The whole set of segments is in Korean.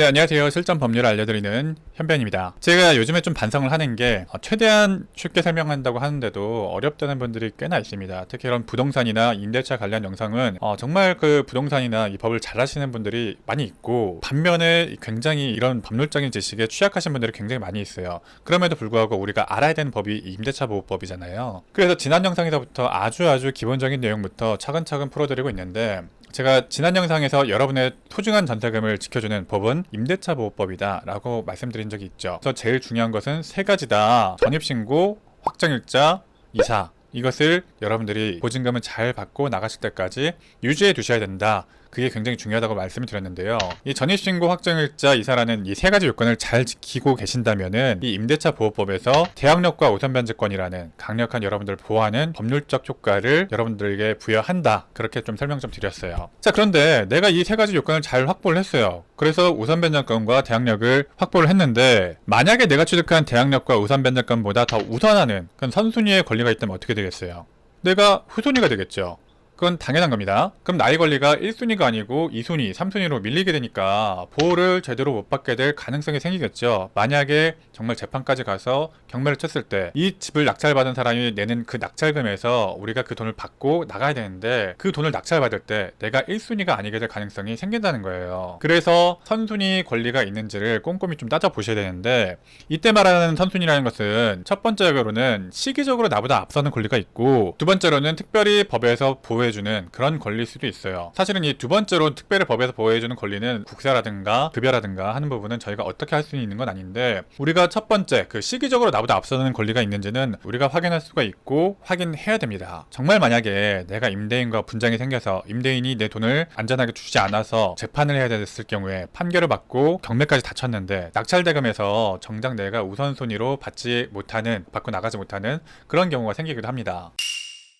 네, 안녕하세요. 실전 법률을 알려드리는 현변입니다. 제가 요즘에 좀 반성을 하는 게 최대한 쉽게 설명한다고 하는데도 어렵다는 분들이 꽤나 있습니다. 특히 이런 부동산이나 임대차 관련 영상은 정말 그 부동산이나 이 법을 잘 하시는 분들이 많이 있고, 반면에 굉장히 이런 법률적인 지식에 취약하신 분들이 굉장히 많이 있어요. 그럼에도 불구하고 우리가 알아야 되는 법이 임대차 보호법이잖아요. 그래서 지난 영상에서부터 아주 기본적인 내용부터 차근차근 풀어드리고 있는데, 제가 지난 영상에서 여러분의 소중한 전세금을 지켜주는 법은 임대차 보호법이다 라고 말씀드린 적이 있죠. 그래서 제일 중요한 것은 세 가지다. 전입신고, 확정일자, 이사. 이것을 여러분들이 보증금을 잘 받고 나가실 때까지 유지해 두셔야 된다. 그게 굉장히 중요하다고 말씀을 드렸는데요. 이 전입신고, 확정일자, 이사라는 이 세 가지 요건을 잘 지키고 계신다면은 이 임대차 보호법에서 대항력과 우선변제권이라는 강력한 여러분들을 보호하는 법률적 효과를 여러분들에게 부여한다. 그렇게 좀 설명 좀 드렸어요. 자, 그런데 내가 이 세 가지 요건을 잘 확보를 했어요. 그래서 우선변제권과 대항력을 확보를 했는데, 만약에 내가 취득한 대항력과 우선변제권보다 더 우선하는 그런 선순위의 권리가 있다면 어떻게 되겠어요? 내가 후순위가 되겠죠. 그건 당연한 겁니다. 그럼 나의 권리가 1순위가 아니고 2순위, 3순위로 밀리게 되니까 보호를 제대로 못 받게 될 가능성이 생기겠죠. 만약에 정말 재판까지 가서 경매를 쳤을 때 이 집을 낙찰받은 사람이 내는 그 낙찰금에서 우리가 그 돈을 받고 나가야 되는데, 그 돈을 낙찰받을 때 내가 1순위가 아니게 될 가능성이 생긴다는 거예요. 그래서 선순위 권리가 있는지를 꼼꼼히 좀 따져보셔야 되는데, 이때 말하는 선순위라는 것은 첫 번째로는 시기적으로 나보다 앞서는 권리가 있고, 두 번째로는 특별히 법에서 보호해주는 그런 권리일 수도 있어요. 사실은 이 두 번째로 특별히 법에서 보호해주는 권리는 국세라든가 급여라든가 하는 부분은 저희가 어떻게 할 수 있는 건 아닌데, 우리가 첫 번째 그 시기적으로 나보다 앞서는 권리가 있는지는 우리가 확인할 수가 있고 확인해야 됩니다. 정말 만약에 내가 임대인과 분쟁이 생겨서 임대인이 내 돈을 안전하게 주지 않아서 재판을 해야 됐을 경우에 판결을 받고 경매까지 다쳤는데, 낙찰대금에서 정작 내가 우선순위로 받고 나가지 못하는 그런 경우가 생기기도 합니다.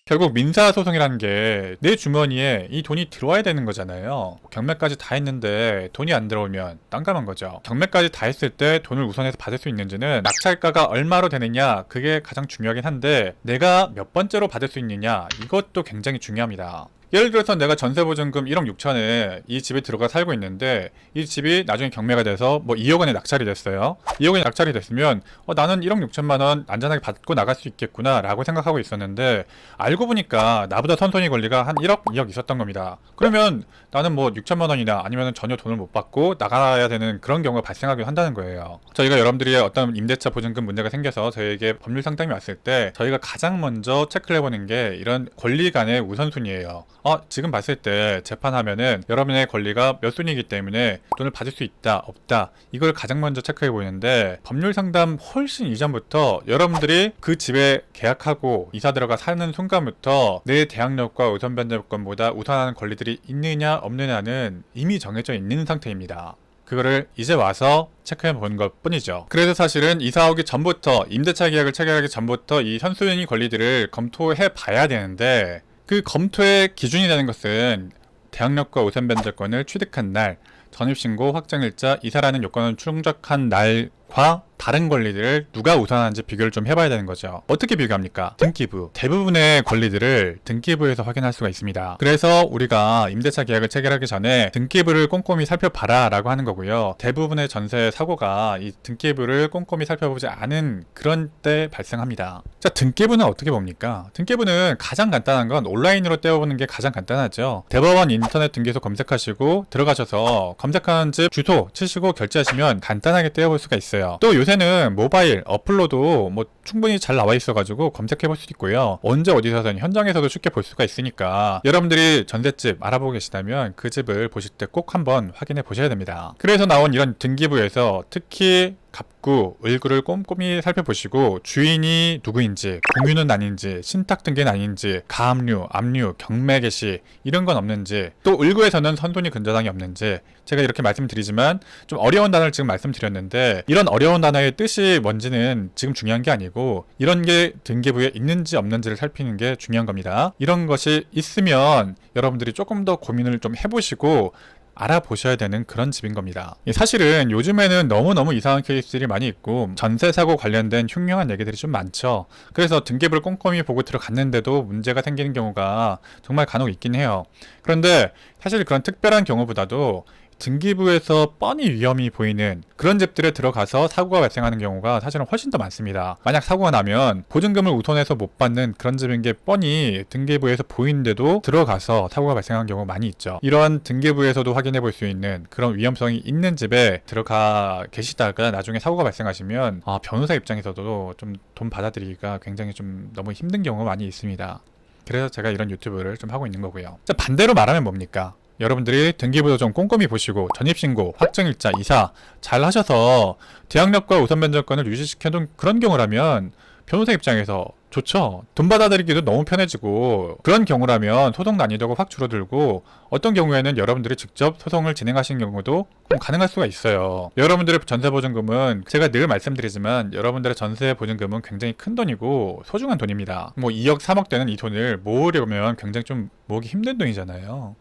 결국 민사소송이라는 게 내 주머니에 이 돈이 들어와야 되는 거잖아요. 경매까지 다 했는데 돈이 안 들어오면 깜깜한 거죠. 경매까지 다 했을 때 돈을 우선해서 받을 수 있는지는 낙찰가가 얼마로 되느냐, 그게 가장 중요하긴 한데, 내가 몇 번째로 받을 수 있느냐, 이것도 굉장히 중요합니다. 예를 들어서 내가 전세보증금 1억 6천에 이 집에 들어가 살고 있는데, 이 집이 나중에 경매가 돼서 뭐 2억 원에 낙찰이 됐어요. 2억 원에 낙찰이 됐으면 나는 1억 6천만 원 안전하게 받고 나갈 수 있겠구나 라고 생각하고 있었는데, 알고 보니까 나보다 선순위 권리가 한 1억, 2억 있었던 겁니다. 그러면 나는 뭐 6천만 원이나 아니면 전혀 돈을 못 받고 나가야 되는 그런 경우가 발생하기도 한다는 거예요. 저희가 여러분들이 어떤 임대차 보증금 문제가 생겨서 저희에게 법률 상담이 왔을 때 저희가 가장 먼저 체크를 해보는 게 이런 권리 간의 우선순위예요. 지금 봤을 때 재판하면은 여러분의 권리가 몇 순위이기 때문에 돈을 받을 수 있다, 없다, 이걸 가장 먼저 체크해 보이는데, 법률 상담 훨씬 이전부터 여러분들이 그 집에 계약하고 이사 들어가 사는 순간부터 내 대항력과 우선변제권보다 우선하는 권리들이 있느냐 없느냐는 이미 정해져 있는 상태입니다. 그거를 이제 와서 체크해 보는 것 뿐이죠. 그래서 사실은 이사 오기 전부터, 임대차 계약을 체결하기 전부터 이 선순위 권리들을 검토해 봐야 되는데, 그 검토의 기준이 되는 것은 대항력과 우선변제권을 취득한 날, 전입신고, 확정일자, 이사라는 요건을 충족한 날과 다른 권리들을 누가 우선하는지 비교를 좀 해봐야 되는 거죠. 어떻게 비교합니까? 등기부. 대부분의 권리들을 등기부에서 확인할 수가 있습니다. 그래서 우리가 임대차 계약을 체결하기 전에 등기부를 꼼꼼히 살펴봐라 라고 하는 거고요. 대부분의 전세 사고가 이 등기부를 꼼꼼히 살펴보지 않은 그런 때 발생합니다. 자, 등기부는 어떻게 봅니까? 등기부는 가장 간단한 건 온라인으로 떼어보는 게 가장 간단하죠. 대법원 인터넷 등기소 검색하시고 들어가셔서 검색하는 집 주소 치시고 결제하시면 간단하게 떼어볼 수가 있어요. 또 요새는 모바일 어플로도 뭐 충분히 잘 나와 있어가지고 검색해 볼 수 있고요. 언제 어디서든 현장에서도 쉽게 볼 수가 있으니까 여러분들이 전셋집 알아보고 계시다면 그 집을 보실 때 꼭 한번 확인해 보셔야 됩니다. 그래서 나온 이런 등기부에서 특히 갑구, 을구를 꼼꼼히 살펴보시고 주인이 누구인지, 공유는 아닌지, 신탁 등기는 아닌지, 가압류, 압류, 경매 개시 이런 건 없는지, 또 을구에서는 선순위 근저당이 없는지, 제가 이렇게 말씀드리지만 좀 어려운 단어를 지금 말씀드렸는데, 이런 어려운 단어의 뜻이 뭔지는 지금 중요한 게 아니고 이런 게 등기부에 있는지 없는지를 살피는 게 중요한 겁니다. 이런 것이 있으면 여러분들이 조금 더 고민을 좀 해보시고 알아보셔야 되는 그런 집인 겁니다. 사실은 요즘에는 너무너무 이상한 케이스들이 많이 있고 전세 사고 관련된 흉흉한 얘기들이 좀 많죠. 그래서 등기부를 꼼꼼히 보고 들어갔는데도 문제가 생기는 경우가 정말 간혹 있긴 해요. 그런데 사실 그런 특별한 경우보다도 등기부에서 뻔히 위험이 보이는 그런 집들에 들어가서 사고가 발생하는 경우가 사실은 훨씬 더 많습니다. 만약 사고가 나면 보증금을 우선해서 못 받는 그런 집인 게 뻔히 등기부에서 보이는데도 들어가서 사고가 발생하는 경우가 많이 있죠. 이런 등기부에서도 확인해 볼 수 있는 그런 위험성이 있는 집에 들어가 계시다가 나중에 사고가 발생하시면 변호사 입장에서도 좀 돈 받아들이기가 굉장히 좀 너무 힘든 경우가 많이 있습니다. 그래서 제가 이런 유튜브를 좀 하고 있는 거고요. 자, 반대로 말하면 뭡니까? 여러분들이 등기부도 좀 꼼꼼히 보시고 전입신고, 확정일자, 이사 잘 하셔서 대항력과 우선변전권을 유지시켜둔 그런 경우라면 변호사 입장에서 좋죠. 돈 받아들이기도 너무 편해지고 그런 경우라면 소송 난이도가 확 줄어들고 어떤 경우에는 여러분들이 직접 소송을 진행하시는 경우도 가능할 수가 있어요. 여러분들의 전세보증금은 제가 늘 말씀드리지만 여러분들의 전세보증금은 굉장히 큰 돈이고 소중한 돈입니다. 뭐 2억, 3억 되는 이 돈을 모으려면 굉장히 좀 모으기 힘든 돈이잖아요.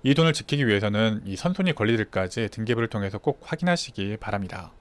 이 돈을 지키기 위해서는 이 선손이 권리들까지 등기부를 통해서 꼭 확인하시기 바랍니다.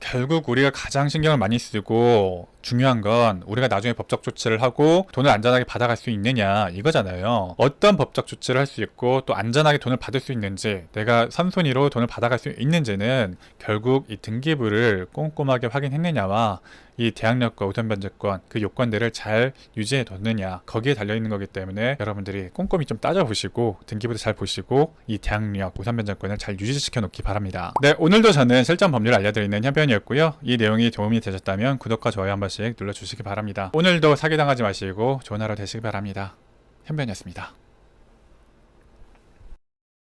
결국 우리가 가장 신경을 많이 쓰고 중요한 건 우리가 나중에 법적 조치를 하고 돈을 안전하게 받아갈 수 있느냐 이거잖아요. 어떤 법적 조치를 할 수 있고 또 안전하게 돈을 받을 수 있는지, 내가 선순위로 돈을 받아갈 수 있는지는 결국 이 등기부를 꼼꼼하게 확인했느냐와 이 대항력과 우선변제권 그 요건들을 잘 유지해 뒀느냐 거기에 달려있는 거기 때문에 여러분들이 꼼꼼히 좀 따져보시고 등기부도 잘 보시고 이 대항력 우선변제권을 잘 유지시켜 놓기 바랍니다. 네, 오늘도 저는 실전 법률을 알려드리는 현변이었고요. 이 내용이 도움이 되셨다면 구독과 좋아요 한 번씩 눌러주시기 바랍니다. 오늘도 사기당하지 마시고 좋은 하루 되시기 바랍니다. 현변이었습니다.